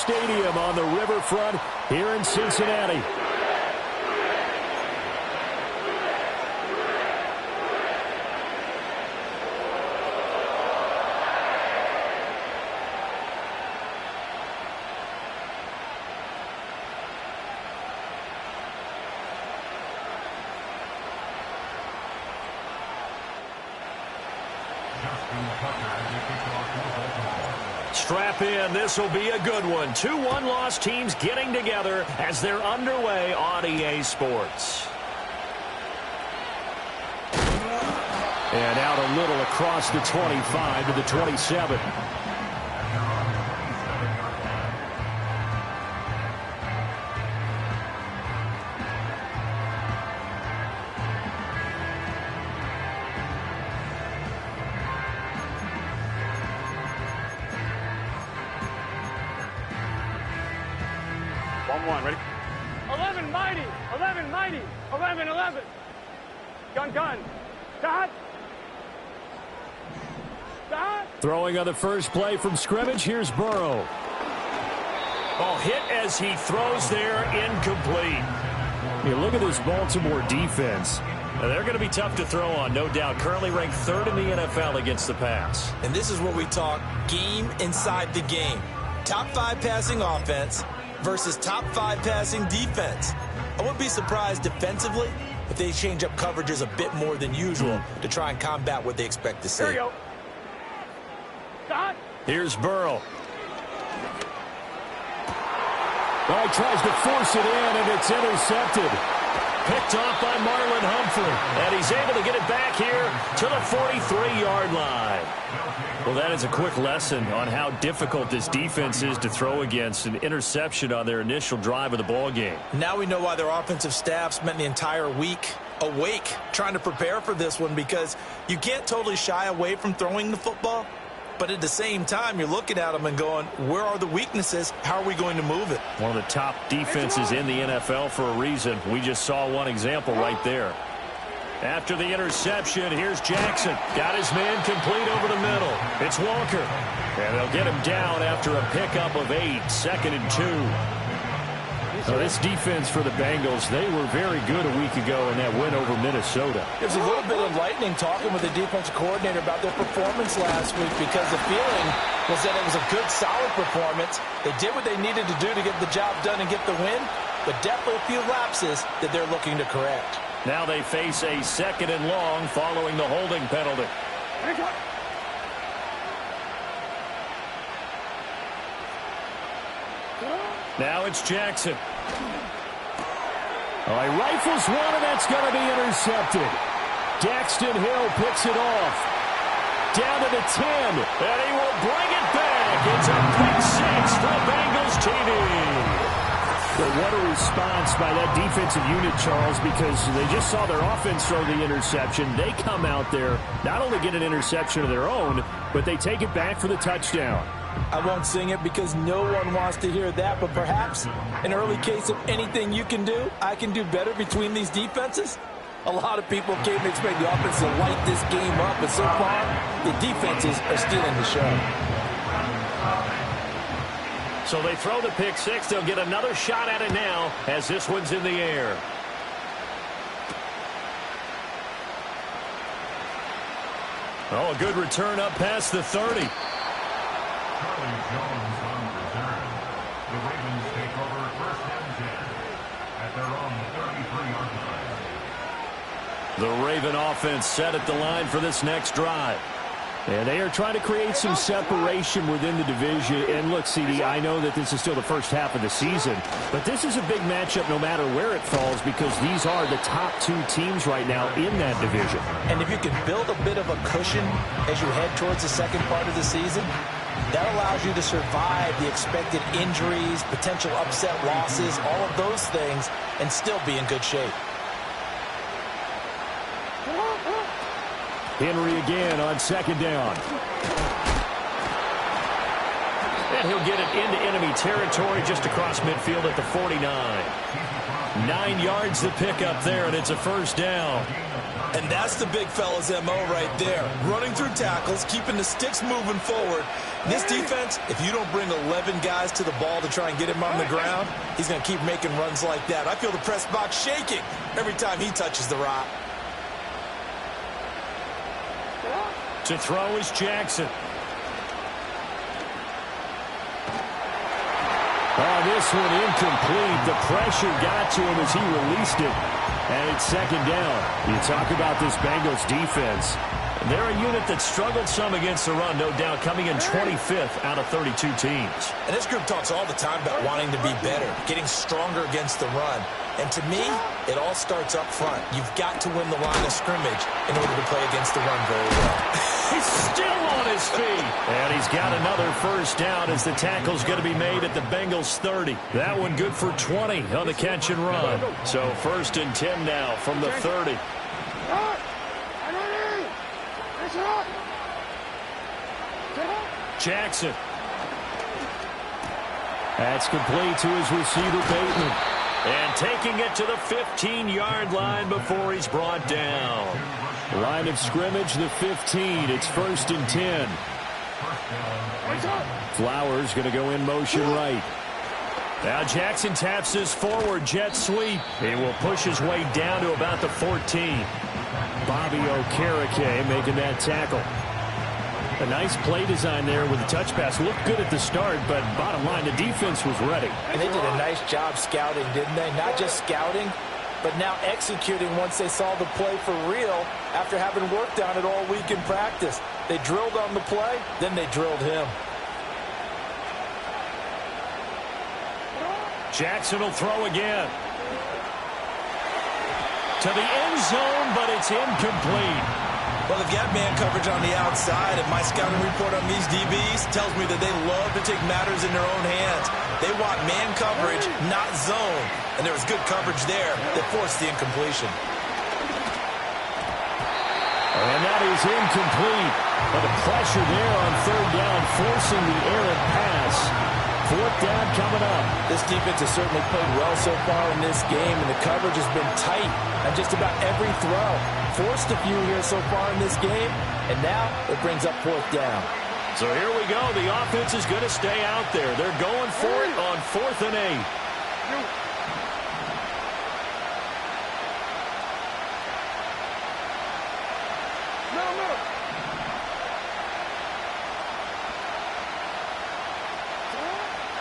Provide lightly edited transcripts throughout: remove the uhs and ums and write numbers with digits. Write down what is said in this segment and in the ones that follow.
Stadium on the riverfront here in Cincinnati. Strap in. This will be a good one. 2 one-loss teams getting together as they're underway on EA Sports. And out a little across the 25 to the 27. Ready? 11 mighty, 11 mighty, 11, 11. Gun. Dot. Throwing on the first play from scrimmage. Here's Burrow. Ball hit as he throws there, incomplete. You look at this Baltimore defense. They're going to be tough to throw on, no doubt. Currently ranked 3rd in the NFL against the pass. And this is where we talk game inside the game. Top 5 passing offense versus top 5 passing defense. I wouldn't be surprised defensively if they change up coverages a bit more than usual to try and combat what they expect to see. Here we go. Stop. Here's Burrow. Oh, he tries to force it in, and it's intercepted. Picked off by Marlon Humphrey. And he's able to get it back here to the 43-yard line. Well, that is a quick lesson on how difficult this defense is to throw against. An interception on their initial drive of the ball game. Now we know why their offensive staff spent the entire week awake trying to prepare for this one, because you can't totally shy away from throwing the football. But at the same time, you're looking at them and going, where are the weaknesses? How are we going to move it? One of the top defenses in the NFL for a reason. We just saw one example right there. After the interception, here's Jackson. Got his man complete over the middle. It's Walker. And they'll get him down after a pickup of 8. 2nd and 2. So this defense for the Bengals, they were very good a week ago in that win over Minnesota. There's a little bit of lightning talking with the defensive coordinator about their performance last week, because the feeling was that it was a good, solid performance. They did what they needed to do to get the job done and get the win, but definitely a few lapses that they're looking to correct. Now they face a 2nd and long following the holding penalty. Now it's Jackson. Oh, he rifles one, and that's going to be intercepted. Daxton Hill picks it off. Down to the 10, and he will bring it back. It's a pick 6 for Bengals TV. But what a response by that defensive unit, Charles, because they just saw their offense throw the interception. They come out there, not only get an interception of their own, but they take it back for the touchdown. I won't sing it because no one wants to hear that, but perhaps an early case of anything you can do, I can do better between these defenses. A lot of people came to expect the offense to light this game up, but so far, the defenses are stealing the show. So they throw the pick 6. They'll get another shot at it now as this one's in the air. Oh, a good return up past the 30. The Ravens take over 1st and 10 at their own 33-yard line. The Raven offense set at the line for this next drive. And they are trying to create some separation within the division. And look, CD, I know that this is still the first half of the season, but this is a big matchup no matter where it falls, because these are the top 2 teams right now in that division. And if you can build a bit of a cushion as you head towards the second part of the season, that allows you to survive the expected injuries, potential upset losses, all of those things, and still be in good shape. Henry again on 2nd down. And he'll get it into enemy territory just across midfield at the 49. 9 yards the pickup there, and it's a 1st down. And that's the big fella's MO right there. Running through tackles, keeping the sticks moving forward. This defense, if you don't bring 11 guys to the ball to try and get him on the ground, he's going to keep making runs like that. I feel the press box shaking every time he touches the rock. To throw is Jackson. Oh, this one incomplete. The pressure got to him as he released it. And it's second down. You talk about this Bengals defense. They're a unit that struggled some against the run, no doubt, coming in 25th out of 32 teams. And this group talks all the time about wanting to be better, getting stronger against the run. And to me, it all starts up front. You've got to win the line of scrimmage in order to play against the run very well. He's still on his feet. And he's got another first down as the tackle's going to be made at the Bengals 30. That one good for 20 on the catch and run. So first and 10 now from the 30. Jackson. That's complete to his receiver, Bateman. And taking it to the 15-yard line before he's brought down. Line of scrimmage, the 15. It's first and 10. Flowers going to go in motion right. Now Jackson taps his forward jet sweep. He will push his way down to about the 14. Bobby Okereke making that tackle. A nice play design there with the touch pass. Looked good at the start, but bottom line, the defense was ready. And they did a nice job scouting, didn't they? Not just scouting, but now executing once they saw the play for real after having worked on it all week in practice. They drilled on the play, then they drilled him. Jackson will throw again. To the end zone, but it's incomplete. Well, they've got man coverage on the outside, and my scouting report on these DBs tells me that they love to take matters in their own hands. They want man coverage, not zone. And there was good coverage there that forced the incompletion. And that is incomplete. But the pressure there on third down, forcing the errant pass. Fourth down coming up. This defense has certainly played well so far in this game, and the coverage has been tight on just about every throw. Forced a few here so far in this game, and now it brings up fourth down. So here we go. The offense is going to stay out there. They're going for it on 4th and 8.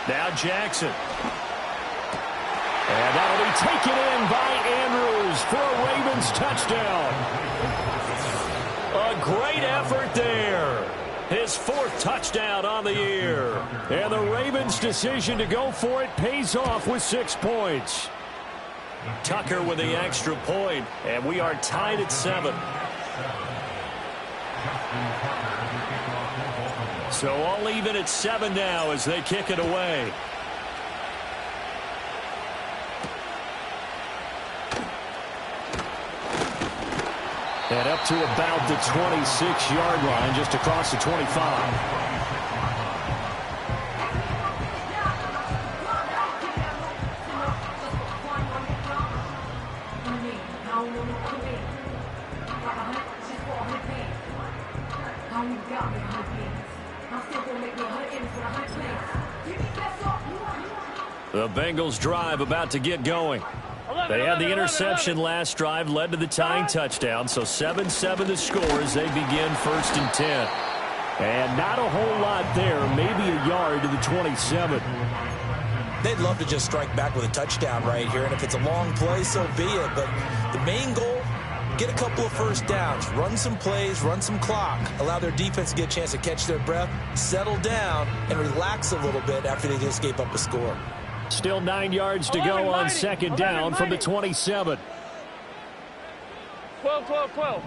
Now Jackson. And that'll be taken in by Andrews for a Ravens touchdown. A great effort there. His 4th touchdown on the year. And the Ravens' decision to go for it pays off with 6 points. Tucker with the extra point, and we are tied at 7. So all even at 7 now as they kick it away. And up to about the 26-yard line, just across the 25. The Bengals drive about to get going. They had the interception last drive, led to the tying touchdown, so 7-7 the score as they begin 1st and 10. And not a whole lot there, maybe a yard to the 27. They'd love to just strike back with a touchdown right here, and if it's a long play, so be it. But the main goal, get a couple of first downs, run some plays, run some clock, allow their defense to get a chance to catch their breath, settle down, and relax a a little bit after they just gave up a score. Still 9 yards to go on second down from the 27. 12.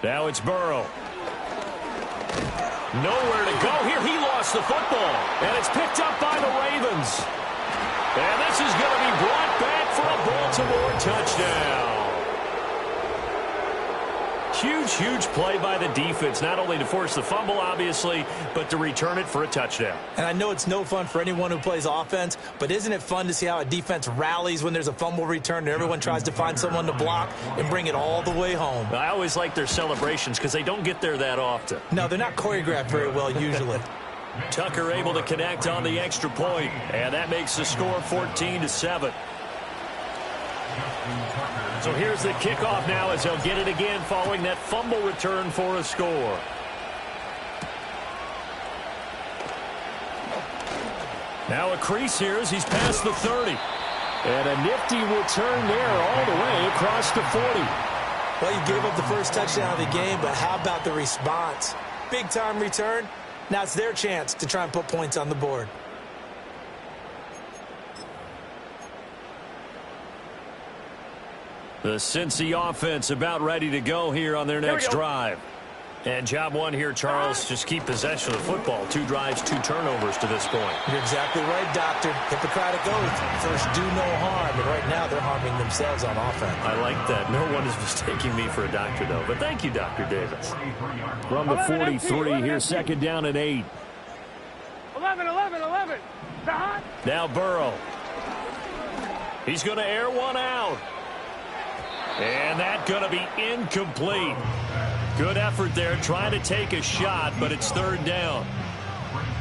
Now it's Burrow. Nowhere to go here. He lost the football. And it's picked up by the Ravens. And this is going to be brought back for a Baltimore touchdown. huge, huge play by the defense, not only to force the fumble, obviously, but to return it for a touchdown. And I know it's no fun for anyone who plays offense, but isn't it fun to see how a defense rallies when there's a fumble return and everyone tries to find someone to block and bring it all the way home? I always like their celebrations because they don't get there that often. No, they're not choreographed very well usually. Tucker able to connect on the extra point, and that makes the score 14-7. So here's the kickoff now as they'll get it again following that fumble return for a score. Now a crease here as he's past the 30. And a nifty return there all the way across the 40. Well, you gave up the first touchdown of the game, but how about the response? Big-time return. Now it's their chance to try and put points on the board. The Cincy offense about ready to go here on their next drive. And job one here, Charles, just keep possession of the football. 2 drives, 2 turnovers to this point. You're exactly right, Doctor. Hippocratic oath. First, do no harm. And right now, they're harming themselves on offense. I like that. No one is mistaking me for a doctor, though. But thank you, Dr. Davis. From the 43, here's second down and 8. 11. Now Burrow. He's going to air one out. And that's going to be incomplete. Good effort there trying to take a shot, but it's third down.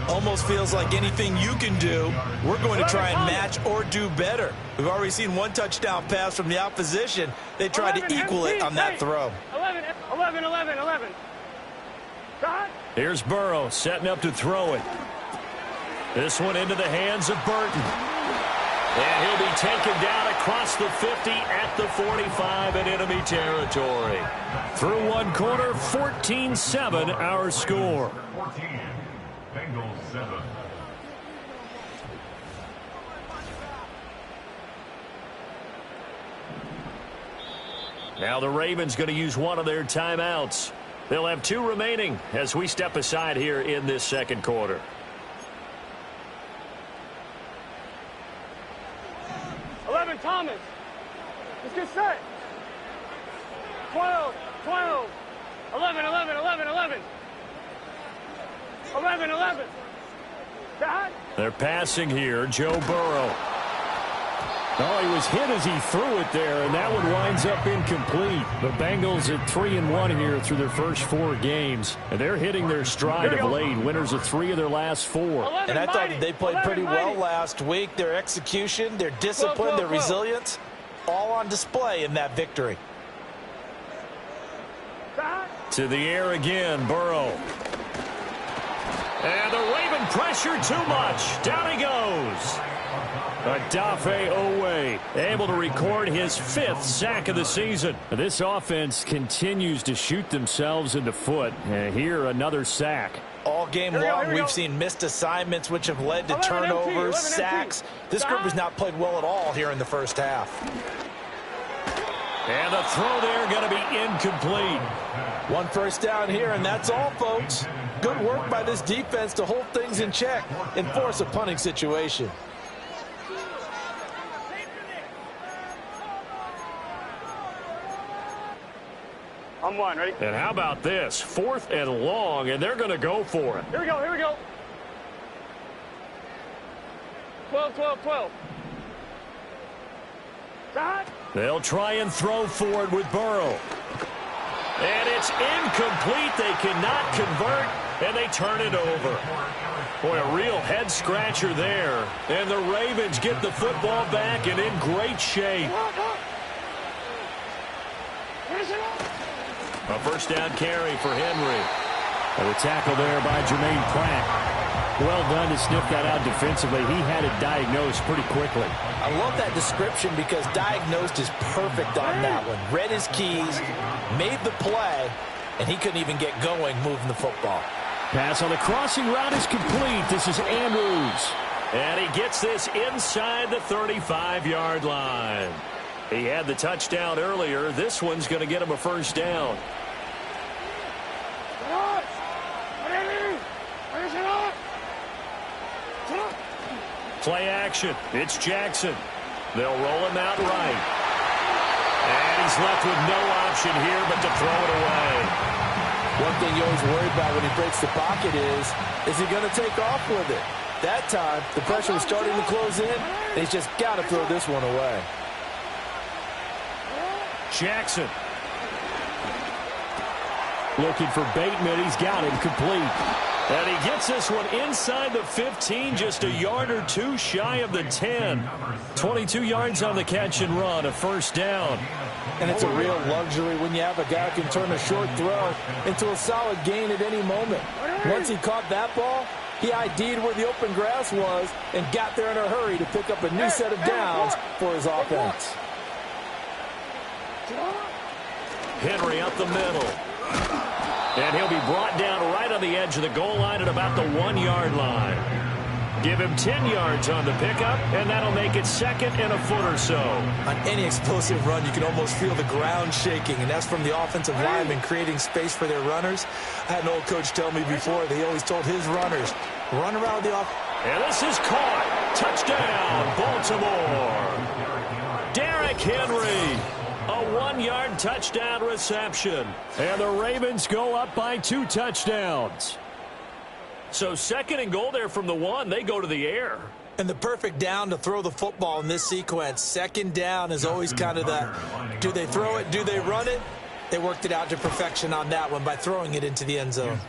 Almost feels like anything you can do, we're going to try and match or do better. We've already seen 1 touchdown pass from the opposition. They tried to equal it on that throw. 11. Dot. Here's Burrow setting up to throw it. This one into the hands of Burton. And he'll be taken down across the 50 at the 45 in enemy territory. Through 1 quarter, 14-7 our score. 14, Bengals 7. Now the Ravens going to use one of their timeouts. They'll have 2 remaining as we step aside here in this second quarter. 11, Thomas. Let's get set. 12. 11. 11. Dot. They're passing here, Joe Burrow. Oh, he was hit as he threw it there, and that one winds up incomplete. The Bengals at 3-1 here through their first 4 games. And they're hitting their stride of late. Winners of 3 of their last 4. And I thought they played pretty well last week. Their execution, their discipline, their resilience, all on display in that victory. To the air again, Burrow. And the Raven pressure too much. Down he goes. Tgh5 able to record his 5th sack of the season. This offense continues to shoot themselves in the foot. Here, another sack. All game long, we've seen missed assignments, which have led to turnovers, sacks. This group has not played well at all here in the first half. And the throw there going to be incomplete. 1 first down here, and that's all, folks. Good work by this defense to hold things in check and force a punting situation. I'm 1, ready? And how about this? 4th and long, and they're going to go for it. Here we go. 12. Dot. They'll try and throw for it with Burrow. And it's incomplete. They cannot convert, and they turn it over. Boy, a real head-scratcher there. And the Ravens get the football back and in great shape. A first down carry for Henry. The tackle there by Jermaine Pratt. Well done to sniff that out defensively. He had it diagnosed pretty quickly. I love that description because diagnosed is perfect on that one. Read his keys, made the play, and he couldn't even get going moving the football. Pass on the crossing route is complete. This is Andrews. And he gets this inside the 35-yard line. He had the touchdown earlier. This one's going to get him a first down. Play action. It's Jackson. They'll roll him out right. And he's left with no option here but to throw it away. One thing you always worry about when he breaks the pocket is he going to take off with it? That time, the pressure was starting to close in, and he's just got to throw this one away. Jackson. Looking for Bateman. He's got him complete. And he gets this one inside the 15, just a yard or two shy of the 10. 22 yards on the catch and run, a first down. And it's a real luxury when you have a guy who can turn a short throw into a solid gain at any moment. Once he caught that ball, he ID'd where the open grass was and got there in a hurry to pick up a new set of downs for his offense. Henry up the middle. And he'll be brought down right on the edge of the goal line at about the 1-yard line. Give him 10 yards on the pickup, and that'll make it second and a foot or so. On any explosive run, you can almost feel the ground shaking, and that's from the offensive linemen creating space for their runners. I had an old coach tell me before, they always told his runners, run around the offense. And this is caught. Touchdown, Baltimore. Derrick Henry. A 1-yard touchdown reception. And the Ravens go up by 2 touchdowns. So second and goal there from the 1. They go to the air. And the perfect down to throw the football in this sequence. Second down is always kind of the, do they throw it, do they run it? They worked it out to perfection on that one by throwing it into the end zone.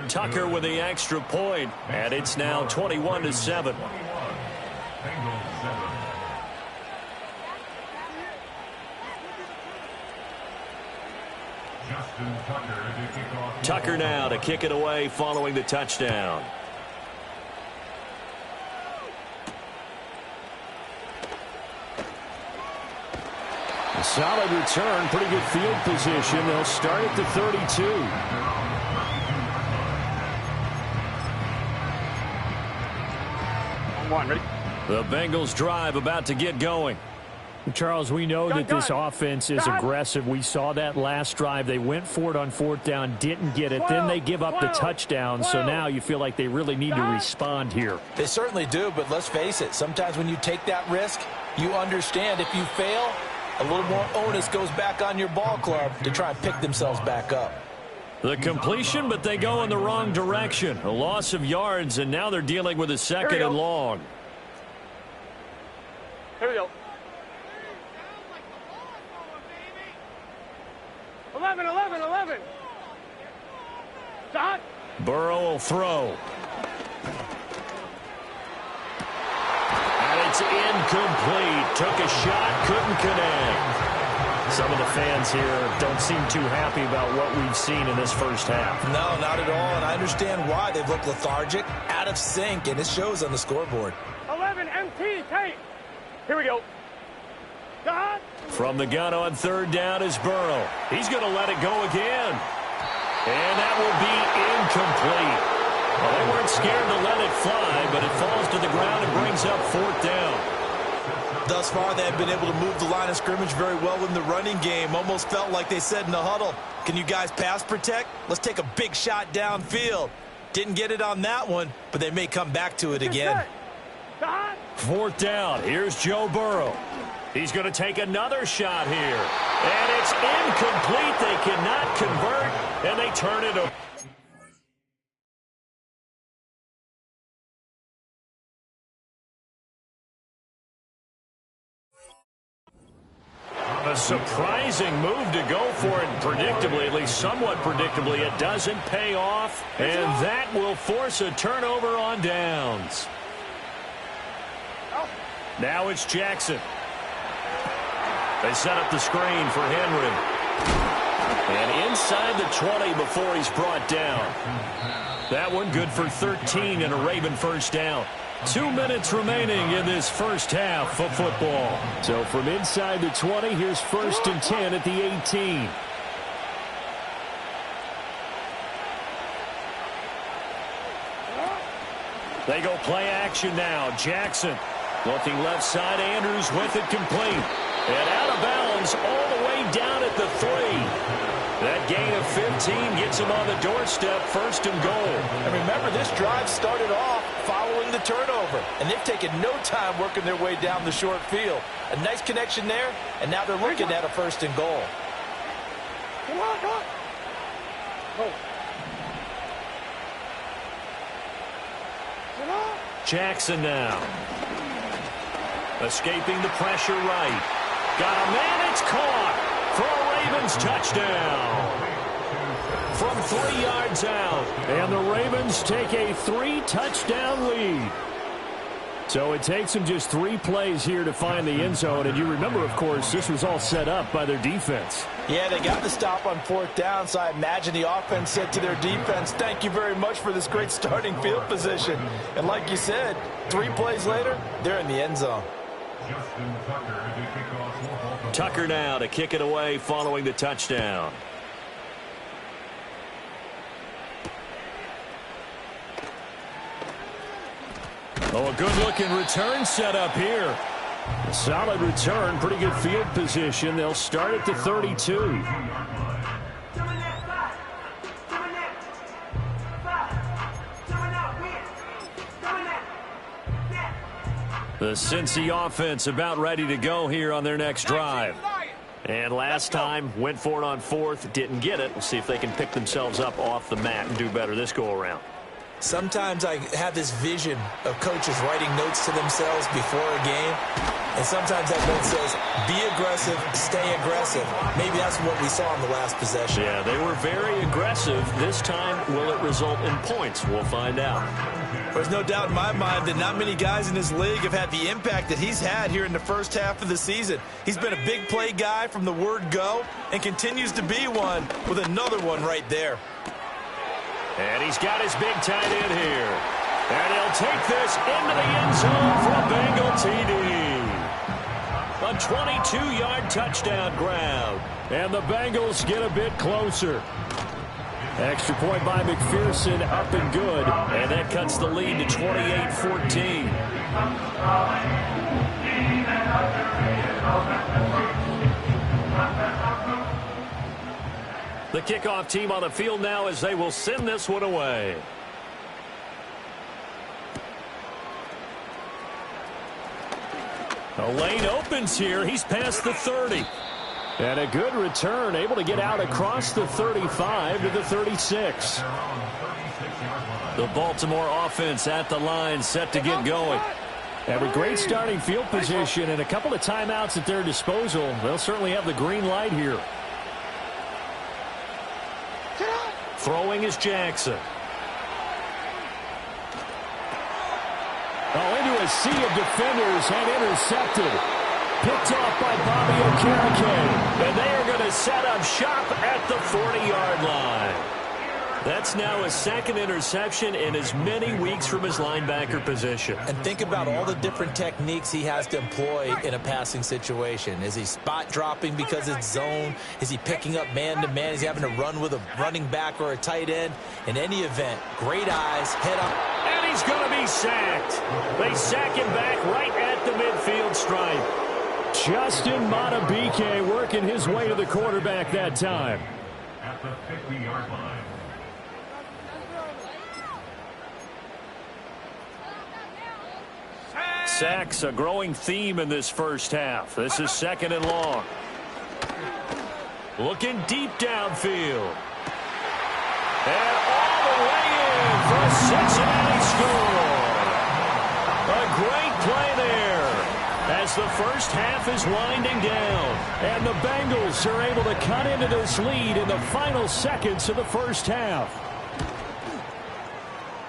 Tucker with the extra point, and it's now 21-7. Tucker now to kick it away following the touchdown. A solid return, pretty good field position. They'll start at the 32. One, ready? The Bengals drive about to get going. Charles, we know that this offense is aggressive. We saw that last drive. They went for it on 4th down, didn't get it. Then they give up the touchdown. So now you feel like they really need to respond here. They certainly do, but let's face it. Sometimes when you take that risk, you understand if you fail, a little more onus goes back on your ball club to try and pick themselves back up. The completion, but they go in the wrong direction. A loss of yards, and now they're dealing with a second and long. Here we go. 11, 11, 11. Stop. Burrow will throw. And it's incomplete. Took a shot, couldn't connect. Some of the fans here don't seem too happy about what we've seen in this first half. No, not at all, and I understand why. They've looked lethargic, out of sync, and it shows on the scoreboard. 11, MT, tape. Here we go. Stop. From the gun on 3rd down is Burrow. He's going to let it go again. And that will be incomplete. Well, they weren't scared to let it fly, but it falls to the ground and brings up 4th down. Thus far, they have been able to move the line of scrimmage very well in the running game. Almost felt like they said in the huddle, can you guys pass protect? Let's take a big shot downfield. Didn't get it on that one, but they may come back to it again. 4th down. Here's Joe Burrow. He's going to take another shot here. And it's incomplete. They cannot convert, and they turn it over. A surprising move to go for it predictably, at least somewhat predictably. It doesn't pay off, and that will force a turnover on downs. Now it's Jackson. They set up the screen for Henry. And inside the 20 before he's brought down. That one good for 13 and a Raven first down. 2 minutes remaining in this first half of football. So from inside the 20, here's 1st and 10 at the 18. They go play action now. Jackson looking left side. Andrews with it complete. And out of bounds all the way down at the 3. That gain of 15 gets him on the doorstep, 1st and goal. And remember, this drive started off following the turnover. And they've taken no time working their way down the short field. A nice connection there, and now they're looking at a 1st and goal. Come on, come on. Go. Come on. Jackson now. Escaping the pressure right. Got a man, it's caught for a Ravens touchdown. From 3 yards out. And the Ravens take a 3-touchdown lead. So it takes them just 3 plays here to find the end zone. And you remember, of course, this was all set up by their defense. Yeah, they got the stop on 4th down, so I imagine the offense said to their defense, thank you very much for this great starting field position. And like you said, 3 plays later, they're in the end zone. Tucker now to kick it away following the touchdown. Oh, a good-looking return set up here. A solid return, pretty good field position. They'll start at the 32. The Cincy offense about ready to go here on their next drive. And last time, went for it on 4th, didn't get it. We'll see if they can pick themselves up off the mat and do better this go-around. Sometimes I have this vision of coaches writing notes to themselves before a game. And sometimes that note says, be aggressive, stay aggressive. Maybe that's what we saw in the last possession. Yeah, they were very aggressive. This time, will it result in points? We'll find out. There's no doubt in my mind that not many guys in this league have had the impact that he's had here in the first half of the season. He's been a big play guy from the word go and continues to be one with another one right there. And he's got his big tight end here. And he'll take this into the end zone for a Bengal TD. A 22-yard touchdown grab. And the Bengals get a bit closer. Extra point by McPherson, up and good. And that cuts the lead to 28-14. The kickoff team on the field now as they will send this one away. A lane opens here. He's past the 30. And a good return, able to get out across the 35 to the 36. The Baltimore offense at the line, set to get going. And with great starting field position and a couple of timeouts at their disposal, they'll certainly have the green light here. Throwing is Jackson. Oh, into a sea of defenders and intercepted. Picked off by Bobby Okereke. And they are going to set up shop at the 40-yard line. That's now his 2nd interception in as many weeks from his linebacker position. And think about all the different techniques he has to employ in a passing situation. Is he spot dropping because it's zone? Is he picking up man-to-man? Is he having to run with a running back or a tight end? In any event, great eyes, head up. And he's going to be sacked. They sack him back right at the midfield stripe. Justin Madubuike working his way to the quarterback that time. At the 50-yard line. Sacks, a growing theme in this first half. This is 2nd and long. Looking deep downfield. And all the way in for a Cincinnati score. A great play there as the first half is winding down. And the Bengals are able to cut into this lead in the final seconds of the first half.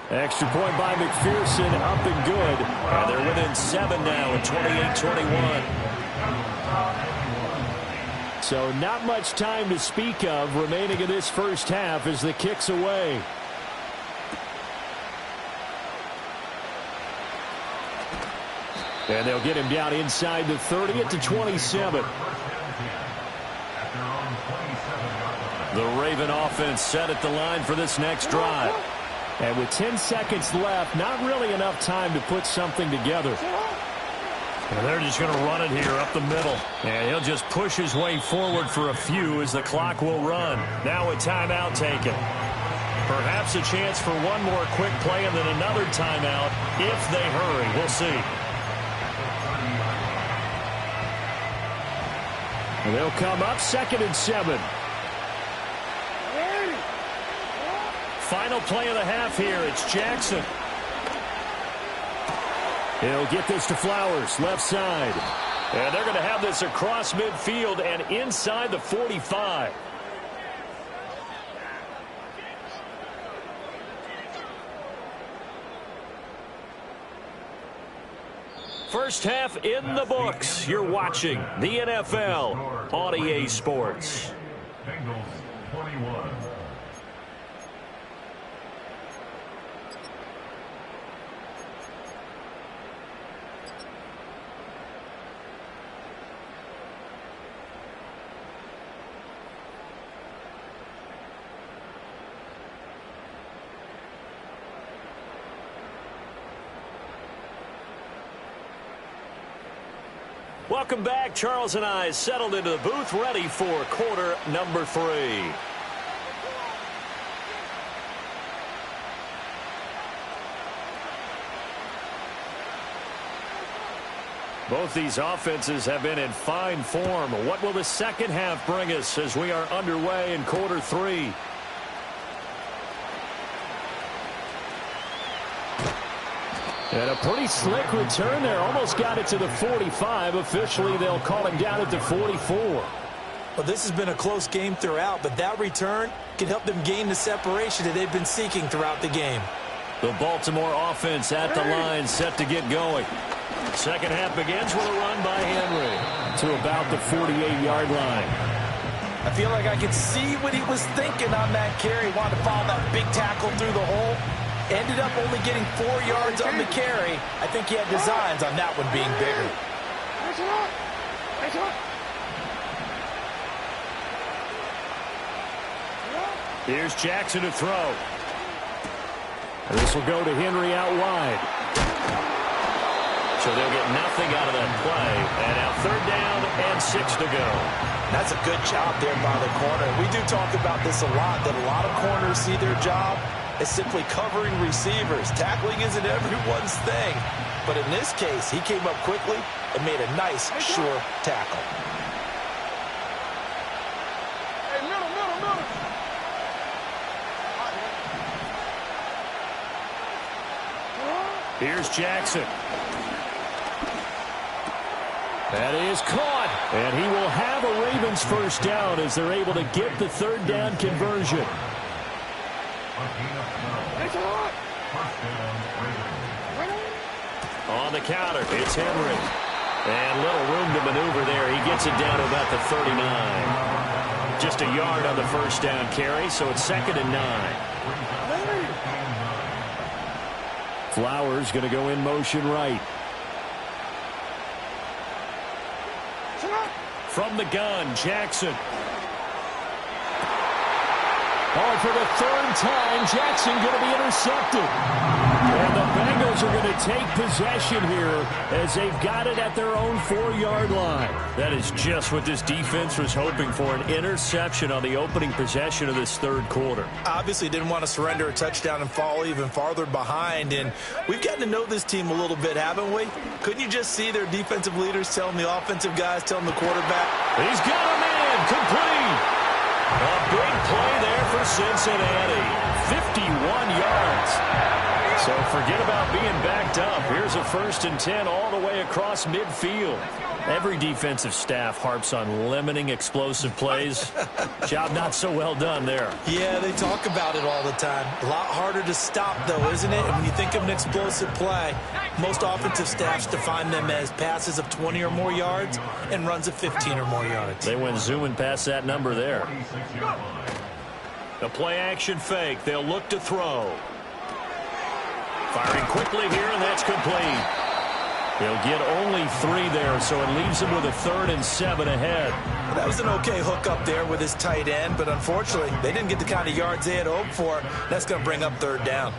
Extra point by McPherson, up and good. And they're within 7 now at 28-21. So not much time to speak of remaining in this first half as the kick's away. And they'll get him down inside the 30 at the 27. The Raven offense set at the line for this next drive. And with 10 seconds left, not really enough time to put something together. And they're just going to run it here up the middle. And he'll just push his way forward for a few as the clock will run. Now a timeout taken. Perhaps a chance for one more quick play and then another timeout if they hurry. We'll see. And they'll come up 2nd and 7. Final play of the half here. It's Jackson. He'll get this to Flowers, left side. And they're going to have this across midfield and inside the 45. First half in the books. You're watching the NFL on EA Sports. Bengals 21. Welcome back. Charles and I settled into the booth, ready for quarter number 3. Both these offenses have been in fine form. What will the second half bring us as we are underway in quarter 3? And a pretty slick return there. Almost got it to the 45. Officially, they'll call him down at the 44. Well, this has been a close game throughout, but that return can help them gain the separation that they've been seeking throughout the game. The Baltimore offense at the line, set to get going. Second half begins with a run by Henry to about the 48-yard line. I feel like I could see what he was thinking on that carry. Wanted to follow that big tackle through the hole. Ended up only getting 4 yards on the carry. I think he had designs on that one being bigger. Here's Jackson to throw. This will go to Henry out wide. So they'll get nothing out of that play. And now 3rd down and 6 to go. That's a good job there by the corner. We do talk about this a lot, that a lot of corners see their job as simply covering receivers. Tackling isn't everyone's thing. But in this case, he came up quickly and made a nice, sure tackle. Hey, middle. Here's Jackson. That is caught. And he will have a Ravens first down as they're able to get the 3rd down conversion. On the counter, it's Henry. And little room to maneuver there. He gets it down to about the 39. Just a yard on the first down carry, so it's 2nd and 9. Flowers going to go in motion right. From the gun, Jackson. Oh, for the 3rd time, Jackson going to be intercepted. And the Bengals are going to take possession here as they've got it at their own 4-yard line. That is just what this defense was hoping for, an interception on the opening possession of this 3rd quarter. Obviously didn't want to surrender a touchdown and fall even farther behind. And we've gotten to know this team a little bit, haven't we? Couldn't you just see their defensive leaders telling the offensive guys, telling the quarterback? He's got him in, complete. A big play there for Cincinnati. 51 yards. So forget about being backed up. Here's a 1st and 10 all the way across midfield. Every defensive staff harps on limiting explosive plays. Job not so well done there. Yeah, they talk about it all the time. A lot harder to stop, though, isn't it? And when you think of an explosive play, most offensive staffs define them as passes of 20 or more yards and runs of 15 or more yards. They went zooming past that number there. The play-action fake. They'll look to throw. Firing quickly here, and that's complete. They'll get only 3 there, so it leaves them with a 3rd and 7 ahead. That was an okay hook up there with his tight end, but unfortunately, they didn't get the kind of yards they had hoped for. That's going to bring up 3rd down.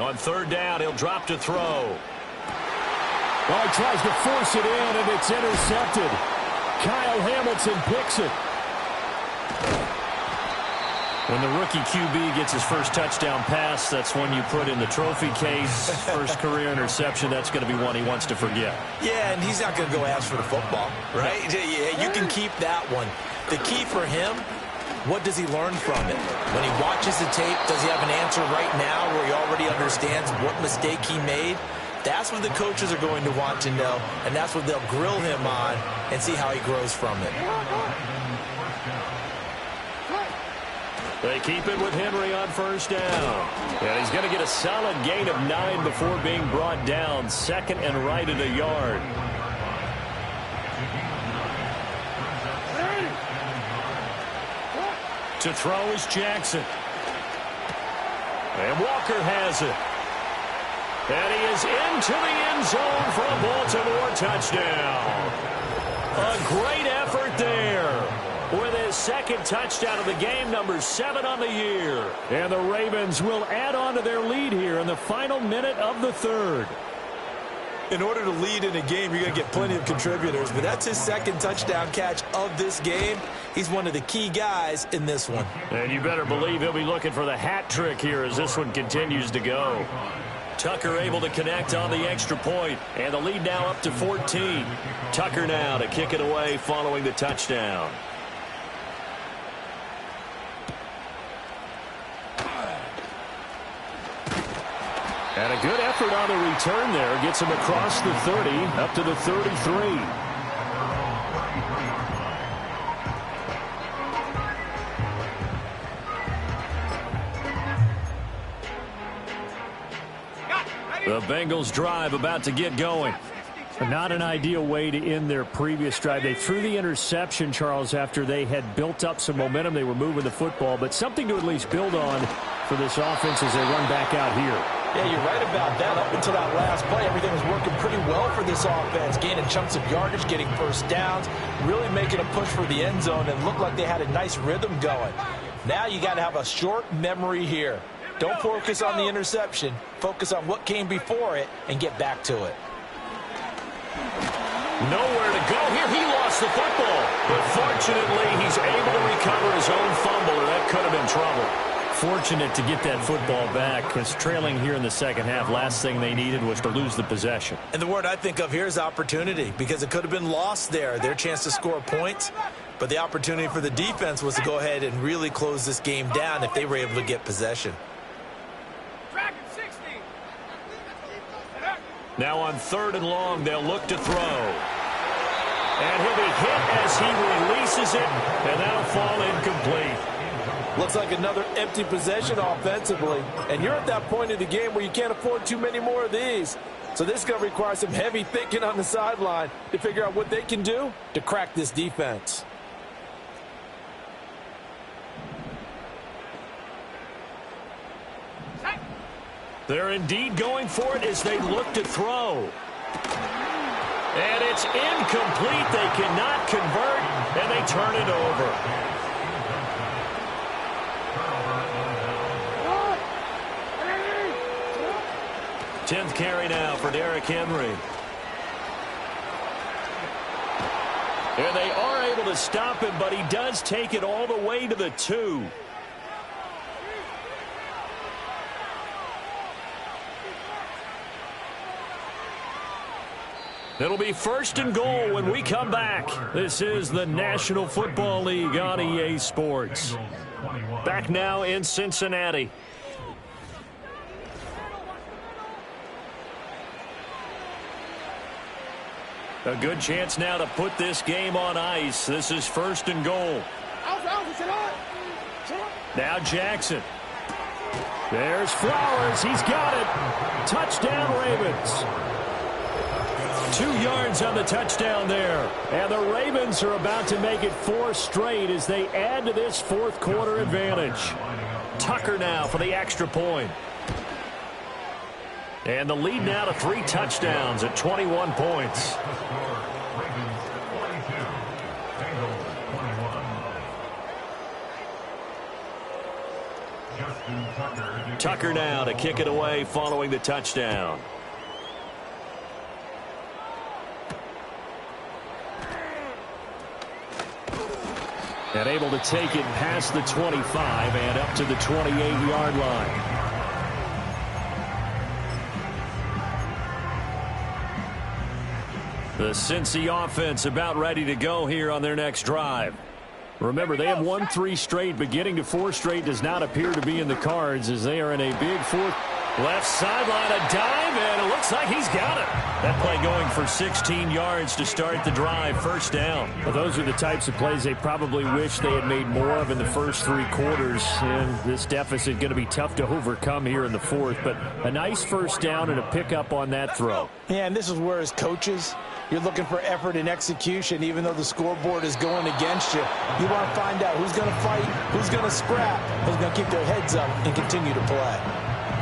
On 3rd down, he'll drop to throw. Well, he tries to force it in, and it's intercepted. Kyle Hamilton picks it. When the rookie QB gets his first touchdown pass, that's when you put in the trophy case. First career interception, that's going to be one he wants to forget. Yeah, and he's not going to go ask for the football, right? Yeah, you can keep that one. The key for him, what does he learn from it? When he watches the tape, does he have an answer right now where he already understands what mistake he made? That's what the coaches are going to want to know, and that's what they'll grill him on and see how he grows from it. They keep it with Henry on first down. And he's going to get a solid gain of 9 before being brought down. Second and right at a yard. To throw is Jackson. And Walker has it. And he is into the end zone for a Baltimore touchdown. A great effort there. With his second touchdown of the game, number 7 on the year. And the Ravens will add on to their lead here in the final minute of the third. In order to lead in a game, you're going to get plenty of contributors, but that's his second touchdown catch of this game. He's one of the key guys in this one. And you better believe he'll be looking for the hat trick here as this one continues to go. Tucker able to connect on the extra point, and the lead now up to 14. Tucker now to kick it away following the touchdown. And a good effort on the return there. Gets him across the 30, up to the 33. The Bengals drive about to get going. Not an ideal way to end their previous drive. They threw the interception, Charles, after they had built up some momentum. They were moving the football, but something to at least build on for this offense as they run back out here. Yeah, you're right about that. Up until that last play, everything was working pretty well for this offense. Gaining chunks of yardage, getting first downs, really making a push for the end zone, and looked like they had a nice rhythm going. Now you got to have a short memory here. Don't focus on the interception. Focus on what came before it and get back to it. Nowhere to go here. He lost the football. But fortunately, he's able to recover his own fumble, or that could have been trouble. Fortunate to get that football back, because trailing here in the second half, last thing they needed was to lose the possession. And the word I think of here is opportunity, because it could have been lost there, their chance to score points. But the opportunity for the defense was to go ahead and really close this game down if they were able to get possession. Now on 3rd and long, they'll look to throw. And he'll be hit as he releases it, and that'll fall incomplete. Looks like another empty possession offensively. And you're at that point in the game where you can't afford too many more of these. So this is going to require some heavy thinking on the sideline to figure out what they can do to crack this defense. They're indeed going for it as they look to throw. And it's incomplete. They cannot convert, and they turn it over. 10th carry now for Derrick Henry. And they are able to stop him, but he does take it all the way to the 2. It'll be 1st and goal when we come back. This is the National Football League on EA Sports. Back now in Cincinnati. A good chance now to put this game on ice. This is 1st and goal. Now Jackson. There's Flowers. He's got it. Touchdown, Ravens. 2 yards on the touchdown there. And the Ravens are about to make it 4 straight as they add to this 4th quarter advantage. Tucker now for the extra point. And the lead now to 3 touchdowns at 21 points. Tucker now to kick it away following the touchdown. And able to take it past the 25 and up to the 28-yard line. The Cincy offense about ready to go here on their next drive. Remember, they have won 3 straight, but getting to 4 straight does not appear to be in the cards as they are in a big fourth. Left sideline, a dive, and it looks like he's got it. That play going for 16 yards to start the drive, first down. Well, those are the types of plays they probably wish they had made more of in the first 3 quarters. And this deficit going to be tough to overcome here in the fourth. But a nice first down and a pickup on that throw. Yeah, and this is where as coaches, you're looking for effort and execution, even though the scoreboard is going against you. You want to find out who's going to fight, who's going to scrap, who's going to keep their heads up and continue to play.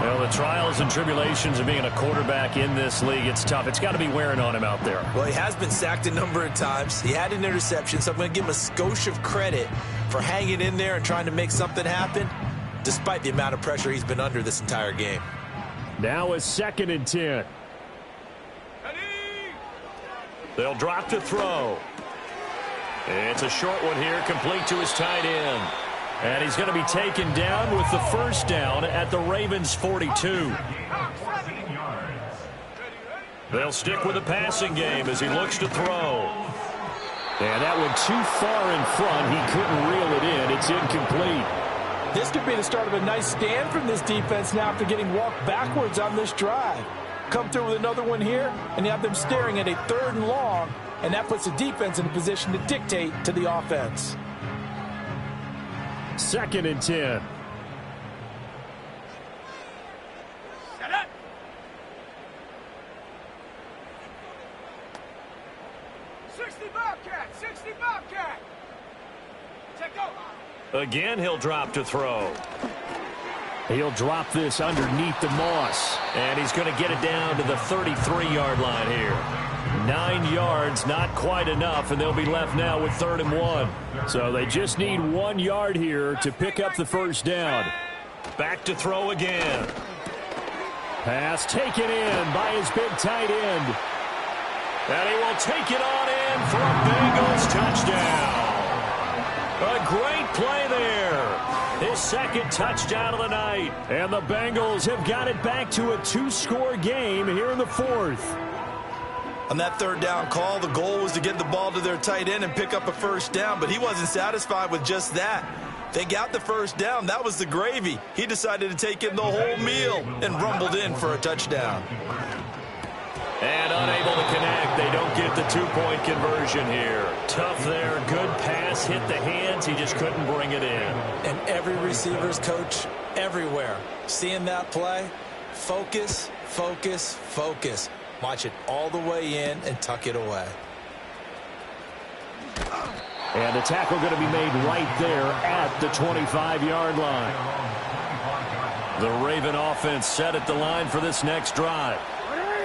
Well, the trials and tribulations of being a quarterback in this league, it's tough. It's got to be wearing on him out there. Well, he has been sacked a number of times. He had an interception, so I'm going to give him a skosh of credit for hanging in there and trying to make something happen, despite the amount of pressure he's been under this entire game. Now a 2nd and 10. They'll drop to throw. It's a short one here, complete to his tight end. And he's going to be taken down with the first down at the Ravens' 42. They'll stick with the passing game as he looks to throw. And that went too far in front. He couldn't reel it in. It's incomplete. This could be the start of a nice stand from this defense now after getting walked backwards on this drive. Come through with another one here, and you have them staring at a 3rd and long, and that puts the defense in a position to dictate to the offense. 2nd and 10. Set up. Bobcat. Check go. Again, he'll drop to throw. He'll drop this underneath the moss. And he's going to get it down to the 33-yard line here. 9 yards, not quite enough, and they'll be left now with 3rd and 1. So they just need 1 yard here to pick up the first down. Back to throw again. Pass taken in by his big tight end. And he will take it on in for a Bengals touchdown. A great play there. His 2nd touchdown of the night. And the Bengals have got it back to a 2-score game here in the 4th. On that 3rd down call, the goal was to get the ball to their tight end and pick up a first down, but he wasn't satisfied with just that. They got the first down. That was the gravy. He decided to take in the whole meal and rumbled in for a touchdown. And unable to connect. They don't get the 2-point conversion here. Tough there. Good pass. Hit the hands. He just couldn't bring it in. And every receiver's coach everywhere. Seeing that play, focus, focus, focus. Watch it all the way in and tuck it away. And the tackle going to be made right there at the 25-yard line. The Raven offense set at the line for this next drive.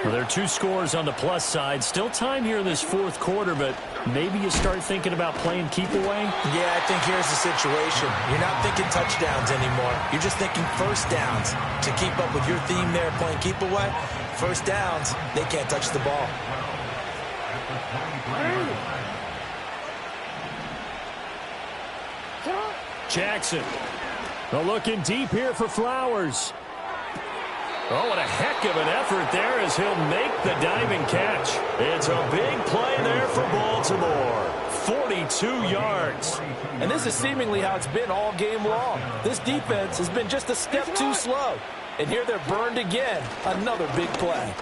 Well, there are 2 scores on the plus side. Still time here in this 4th quarter, but maybe you start thinking about playing keep away? Yeah, I think here's the situation. You're not thinking touchdowns anymore. You're just thinking first downs. To keep up with your theme there, playing keep away, first downs, they can't touch the ball. Jackson. They're looking deep here for Flowers. Oh, what a heck of an effort there as he'll make the diving catch. It's a big play there for Baltimore. 42 yards. And this is seemingly how it's been all game long. This defense has been just a step too slow. And here they're burned again. Another big play.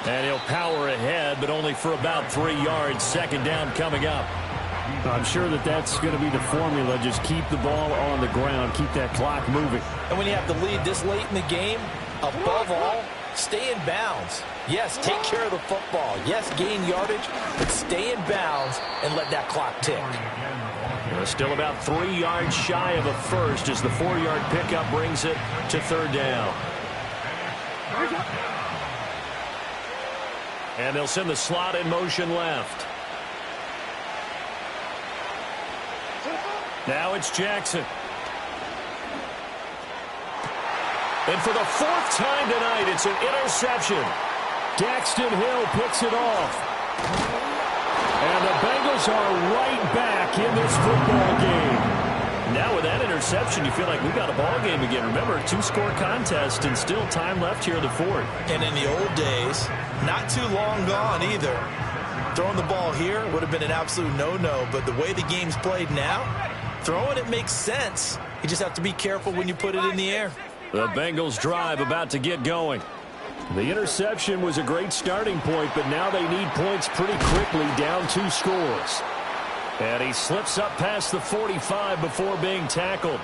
And he'll power ahead, but only for about 3 yards. 2nd down coming up. I'm sure that's going to be the formula. Just keep the ball on the ground. Keep that clock moving. And when you have the lead this late in the game, above all, stay in bounds. Yes, take care of the football. Yes, gain yardage, but stay in bounds and let that clock tick. We're still about 3 yards shy of a first as the 4-yard pickup brings it to 3rd down. And they'll send the slot in motion left. Now it's Jackson. And for the 4th time tonight, it's an interception. Daxton Hill picks it off. And the Bengals are right back in this football game. Now with that interception, you feel like we've got a ball game again. Remember, two-score contest and still time left here in the fourth. And in the old days, not too long gone either, throwing the ball here would have been an absolute no-no. But the way the game's played now, throwing it makes sense. You just have to be careful when you put it in the air. The Bengals drive about to get going. The interception was a great starting point, but now they need points pretty quickly, down 2 scores. And he slips up past the 45 before being tackled.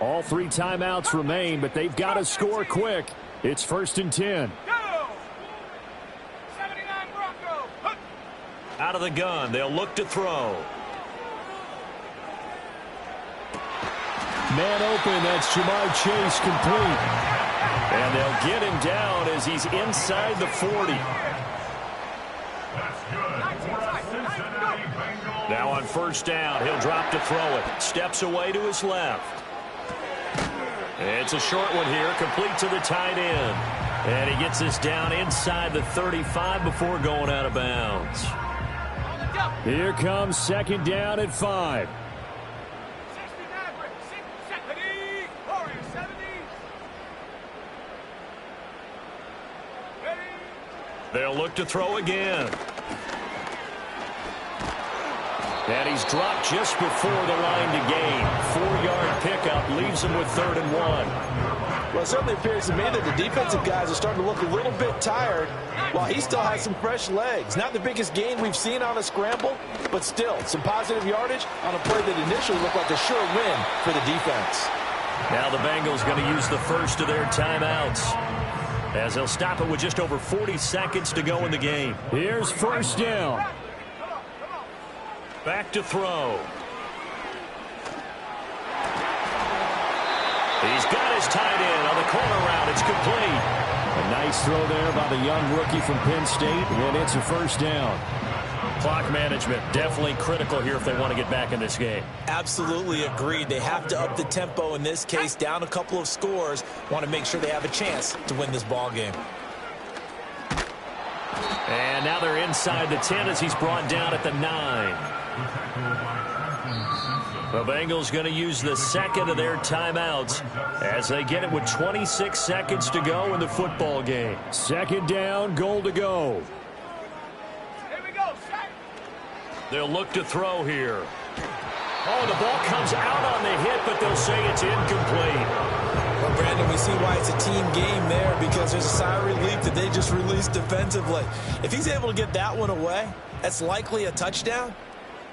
All 3 timeouts remain, but they've got to score quick. It's 1st and 10. Out of the gun, they'll look to throw. Man open, that's Jamar Chase, complete. And they'll get him down as he's inside the 40. Now on 1st down, he'll drop to throw it. Steps away to his left. It's a short one here, complete to the tight end. And he gets us down inside the 35 before going out of bounds. Here comes 2nd down at 5. They'll look to throw again. And he's dropped just before the line to gain. 4-yard pickup leaves him with 3rd and 1. Well, it certainly appears to me that the defensive guys are starting to look a little bit tired while he still has some fresh legs. Not the biggest gain we've seen on a scramble, but still some positive yardage on a play that initially looked like a sure win for the defense. Now the Bengals going to use the first of their timeouts, as they'll stop it with just over 40 seconds to go in the game. Here's 1st down. Back to throw. He's got his tight end on the corner route. It's complete. A nice throw there by the young rookie from Penn State, and it's a 1st down. Clock management definitely critical here if they want to get back in this game. Absolutely agreed. They have to up the tempo in this case, down a couple of scores. Want to make sure they have a chance to win this ball game. And now they're inside the 10 as he's brought down at the 9. The Bengals going to use the second of their timeouts as they get it with 26 seconds to go in the football game. 2nd down, goal to go. They'll look to throw here. Oh, the ball comes out on the hit, but they'll say it's incomplete. Well, Brandon, we see why it's a team game there, because there's a sigh of relief that they just released defensively. If he's able to get that one away, that's likely a touchdown.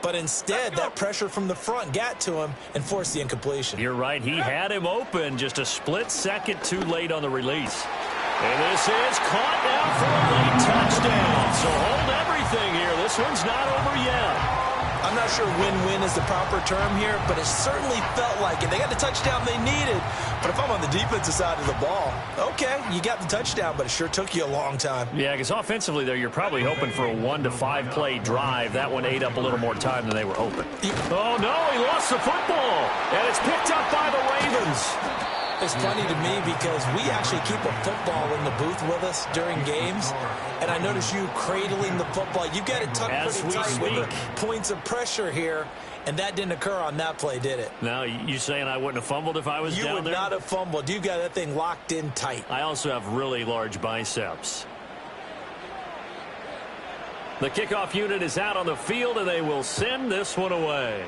But instead, that pressure from the front got to him and forced the incompletion. You're right. He had him open, just a split second too late on the release. And this is caught now for a late touchdown. So hold everything here. This one's not over yet. I'm not sure win-win is the proper term here, but it certainly felt like it. They got the touchdown they needed. But if I'm on the defensive side of the ball, okay, you got the touchdown, but it sure took you a long time. Yeah, because offensively there, you're probably hoping for a 1 to 5 play drive. That one ate up a little more time than they were hoping. Oh, no, he lost the football. And it's picked up by the Ravens. It's funny to me because we actually keep a football in the booth with us during games, and I notice you cradling the football. You got it tucked pretty tight with the points of pressure here, and that didn't occur on that play, did it? No, you saying I wouldn't have fumbled if I was down there? You would not have fumbled. You got that thing locked in tight. I also have really large biceps. The kickoff unit is out on the field, and they will send this one away.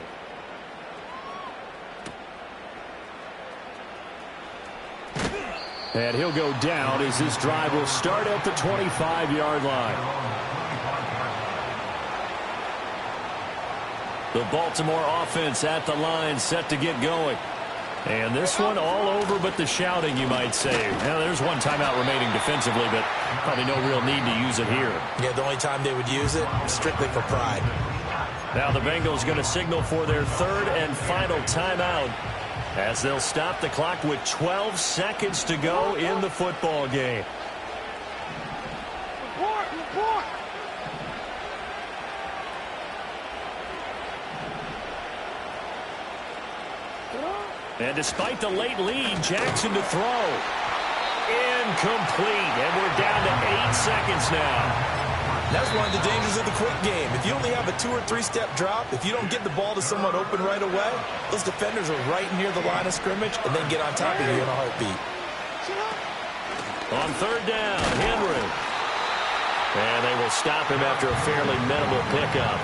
And he'll go down as this drive will start at the 25-yard line. The Baltimore offense at the line, set to get going. And this one all over but the shouting, you might say. Now, there's one timeout remaining defensively, but probably no real need to use it here. Yeah, the only time they would use it, strictly for pride. Now the Bengals going to signal for their 3rd and final timeout, as they'll stop the clock with 12 seconds to go in the football game. And despite the late lead, Jackson to throw. Incomplete, and we're down to 8 seconds now. That's one of the dangers of the quick game. If you only have a 2- or 3-step drop, if you don't get the ball to someone open right away, those defenders are right near the line of scrimmage and then get on top of you in a heartbeat. On third down, Henry. And they will stop him after a fairly minimal pickup.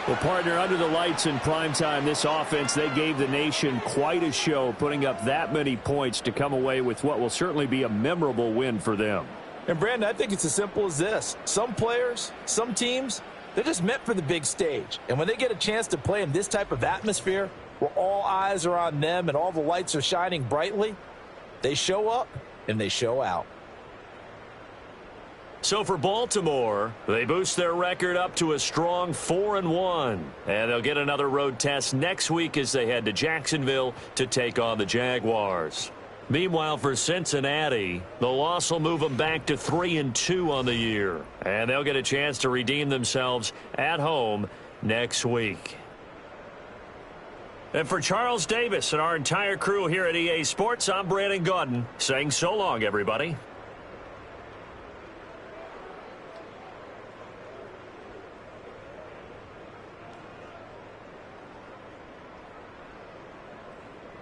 Well, partner, under the lights in primetime, this offense, they gave the nation quite a show, putting up that many points to come away with what will certainly be a memorable win for them. And, Brandon, I think it's as simple as this. Some players, some teams, they're just meant for the big stage. And when they get a chance to play in this type of atmosphere where all eyes are on them and all the lights are shining brightly, they show up and they show out. So for Baltimore, they boost their record up to a strong 4-1. And they'll get another road test next week as they head to Jacksonville to take on the Jaguars. Meanwhile, for Cincinnati, the loss will move them back to 3-2 on the year. And they'll get a chance to redeem themselves at home next week. And for Charles Davis and our entire crew here at EA Sports, I'm Brandon Gaudin saying so long, everybody.